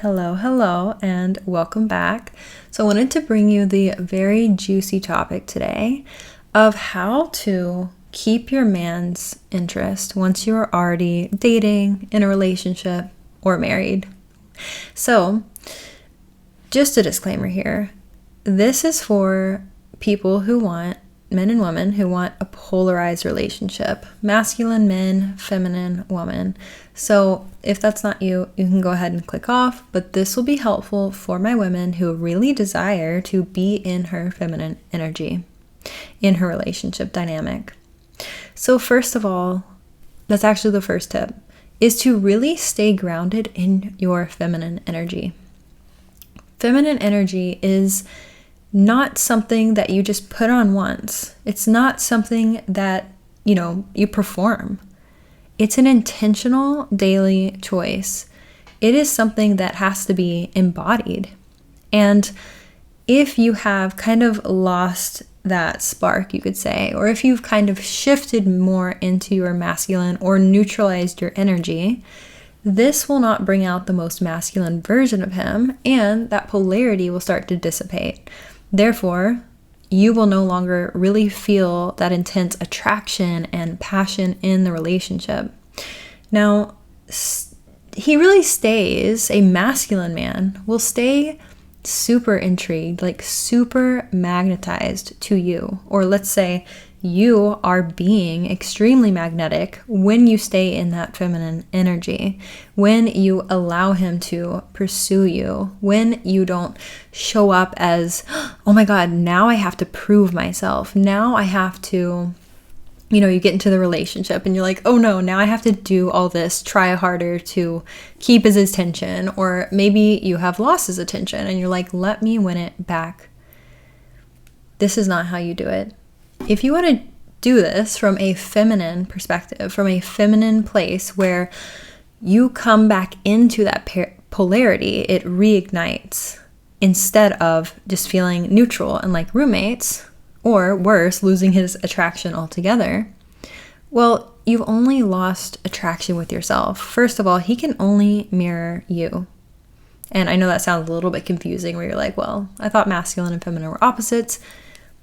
Hello, and welcome back. So I wanted to bring you the very juicy topic today of how to keep your man's interest once you're already dating, in a relationship, or married. So, just a disclaimer here. This is for people who want, men and women who want a polarized relationship. Masculine men, feminine woman. So if that's not you, you can go ahead and click off, but this will be helpful for my women who really desire to be in her feminine energy, in her relationship dynamic. So first of all, that's actually the first tip, is to really stay grounded in your feminine energy. Feminine energy is not something that you just put on once. It's not something that, you perform. It's an intentional daily choice. It is something that has to be embodied. And if you have kind of lost that spark, you could say, or if you've kind of shifted more into your masculine or neutralized your energy, this will not bring out the most masculine version of him, and that polarity will start to dissipate. Therefore, you will no longer really feel that intense attraction and passion in the relationship. Now, he really stays, a masculine man will stay super intrigued, like super magnetized to you. Or let's say you are being extremely magnetic when you stay in that feminine energy, when you allow him to pursue you, when you don't show up as, oh my God, now I have to prove myself. Now I have to, you get into the relationship and you're like, oh no, now I have to do all this, try harder to keep his attention. Or maybe you have lost his attention and you're like, let me win it back. This is not how you do it. If you want to do this from a feminine perspective, from a feminine place where you come back into that polarity, it reignites instead of just feeling neutral and like roommates, or worse, losing his attraction altogether. Well, you've only lost attraction with yourself. First of all, he can only mirror you. And I know that sounds a little bit confusing where you're like, well, I thought masculine and feminine were opposites.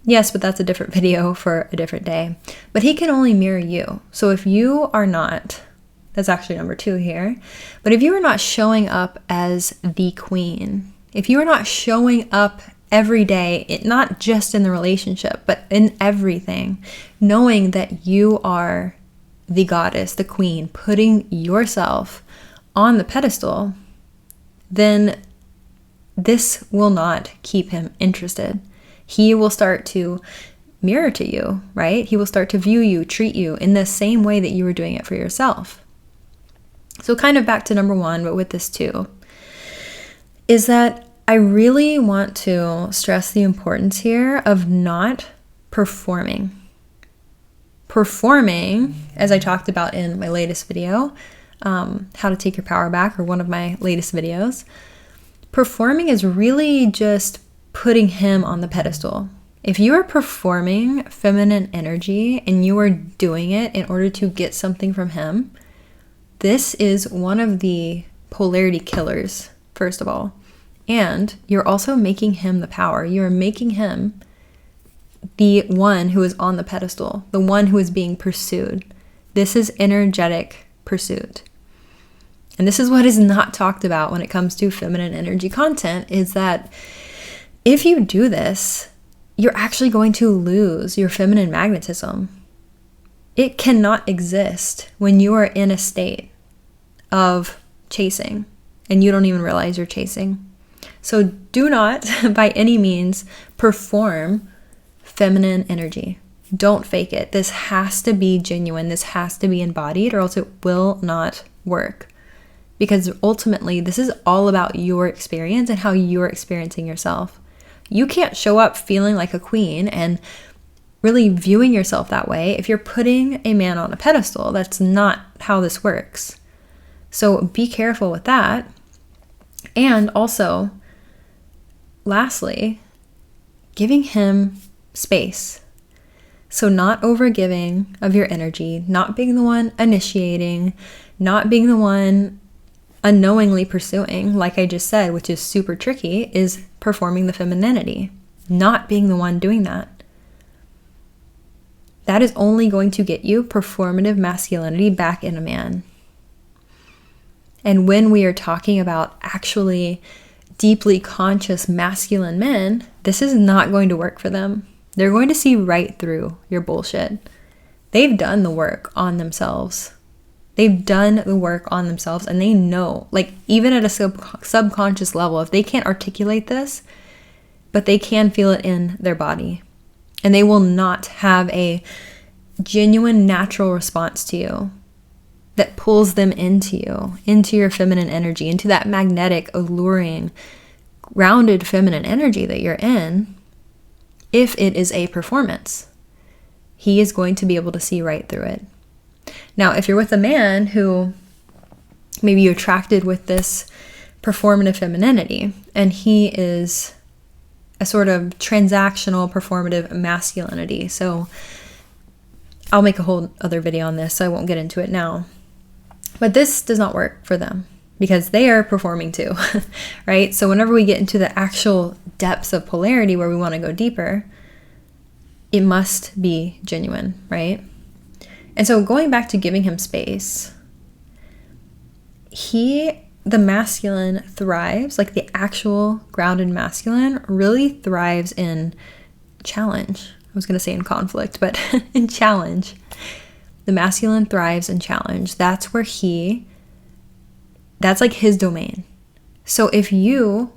Yes, but that's a different video for a different day. But he can only mirror you. So if you are not, that's actually number 2 here, but if you are not showing up as the queen, if you are not showing up every day, not just in the relationship, but in everything, knowing that you are the goddess, the queen, putting yourself on the pedestal, then this will not keep him interested. He will start to mirror to you, right? He will start to view you, treat you in the same way that you were doing it for yourself. So kind of back to number 1, but with this too, is that I really want to stress the importance here of not performing. Performing, as I talked about in my latest video, how to take your power back, or one of my latest videos, performing is really just putting him on the pedestal. If you are performing feminine energy and you are doing it in order to get something from him, this is one of the polarity killers, first of all. And you're also making him the power. You're making him the one who is on the pedestal, the one who is being pursued. This is energetic pursuit. And this is what is not talked about when it comes to feminine energy content, is that if you do this, you're actually going to lose your feminine magnetism. It cannot exist when you are in a state of chasing and you don't even realize you're chasing. So do not, by any means, perform feminine energy. Don't fake it. This has to be genuine. This has to be embodied, or else it will not work. Because ultimately, this is all about your experience and how you're experiencing yourself. You can't show up feeling like a queen and really viewing yourself that way if you're putting a man on a pedestal. That's not how this works. So be careful with that. And also, lastly, giving him space. So not overgiving of your energy, not being the one initiating, not being the one unknowingly pursuing, like I just said, which is super tricky, is performing the femininity, not being the one doing that. That is only going to get you performative masculinity back in a man. And when we are talking about actually deeply conscious masculine men, this is not going to work for them. They're going to see right through your bullshit. They've done the work on themselves. They've done the work on themselves, and they know, like, even at a subconscious level, if they can't articulate this, but they can feel it in their body, and they will not have a genuine natural response to you that pulls them into you, into your feminine energy, into that magnetic, alluring, grounded feminine energy that you're in. If it is a performance, he is going to be able to see right through it. Now, if you're with a man who maybe you're attracted with this performative femininity, and he is a sort of transactional performative masculinity. So I'll make a whole other video on this, so I won't get into it now. But this does not work for them because they are performing too, right? So whenever we get into the actual depths of polarity where we want to go deeper, it must be genuine, right? And so going back to giving him space, the masculine thrives, like the actual grounded masculine really thrives in challenge. I was going to say in conflict, but in challenge. The masculine thrives in challenge. That's where that's like his domain. So if you,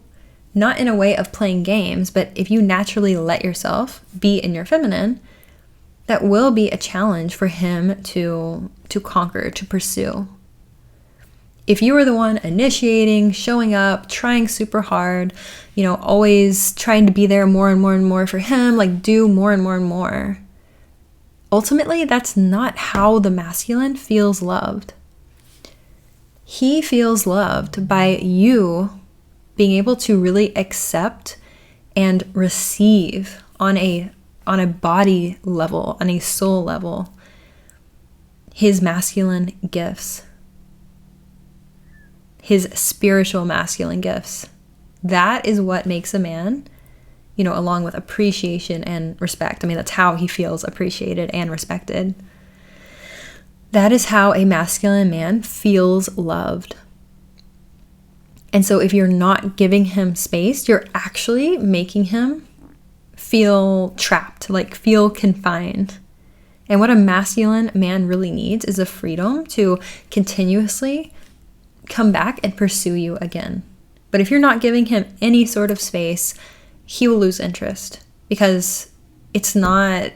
not in a way of playing games, but if you naturally let yourself be in your feminine, that will be a challenge for him to conquer, to pursue. If you were the one initiating, showing up, trying super hard, always trying to be there more and more and more for him, like do more and more and more, ultimately, that's not how the masculine feels loved. He feels loved by you being able to really accept and receive on a body level, on a soul level, his masculine gifts, his spiritual masculine gifts. That is what makes a man, along with appreciation and respect. I mean, that's how he feels appreciated and respected. That is how a masculine man feels loved. And so if you're not giving him space, you're actually making him feel trapped, like feel confined. And what a masculine man really needs is a freedom to continuously come back and pursue you again. But if you're not giving him any sort of space, he will lose interest because it's not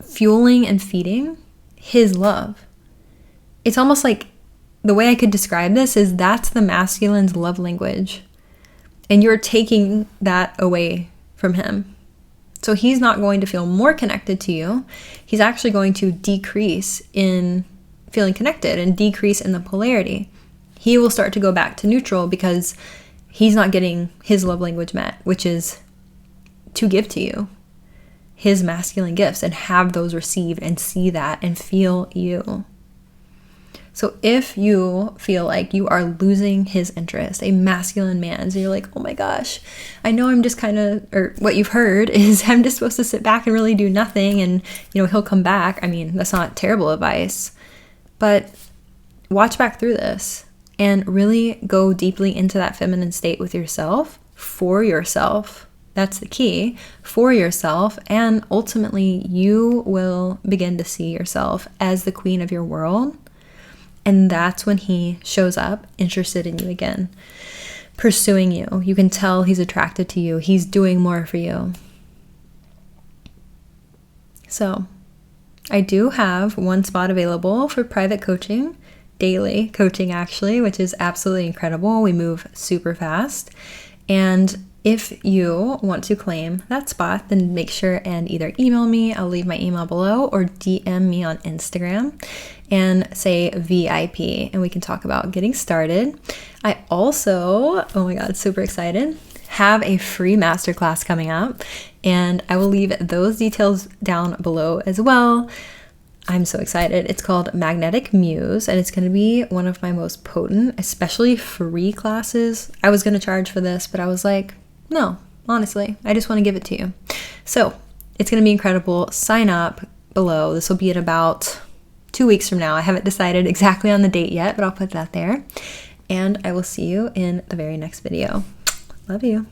fueling and feeding his love. It's almost like, the way I could describe this is that's the masculine's love language. And you're taking that away from him. So he's not going to feel more connected to you. He's actually going to decrease in feeling connected and decrease in the polarity. He will start to go back to neutral because he's not getting his love language met, which is to give to you his masculine gifts and have those received and see that and feel you. So if you feel like you are losing his interest, a masculine man, so you're like, oh my gosh, I know I'm just or what you've heard is I'm just supposed to sit back and really do nothing and, he'll come back. I mean, that's not terrible advice, but watch back through this and really go deeply into that feminine state with yourself, for yourself. That's the key, for yourself. And ultimately, you will begin to see yourself as the queen of your world. And that's when he shows up interested in you again, pursuing you. You can tell he's attracted to you. He's doing more for you. So I do have one spot available for private coaching, daily coaching actually, which is absolutely incredible. We move super fast. And if you want to claim that spot, then make sure and either email me, I'll leave my email below, or DM me on Instagram and say VIP, and we can talk about getting started. I also, oh my God, super excited, have a free masterclass coming up, and I will leave those details down below as well. I'm so excited. It's called Magnetic Muse, and it's going to be one of my most potent, especially free classes. I was going to charge for this, but I was like, no, honestly, I just want to give it to you. So it's going to be incredible. Sign up below. This will be in about 2 weeks from now. I haven't decided exactly on the date yet, but I'll put that there. And I will see you in the very next video. Love you.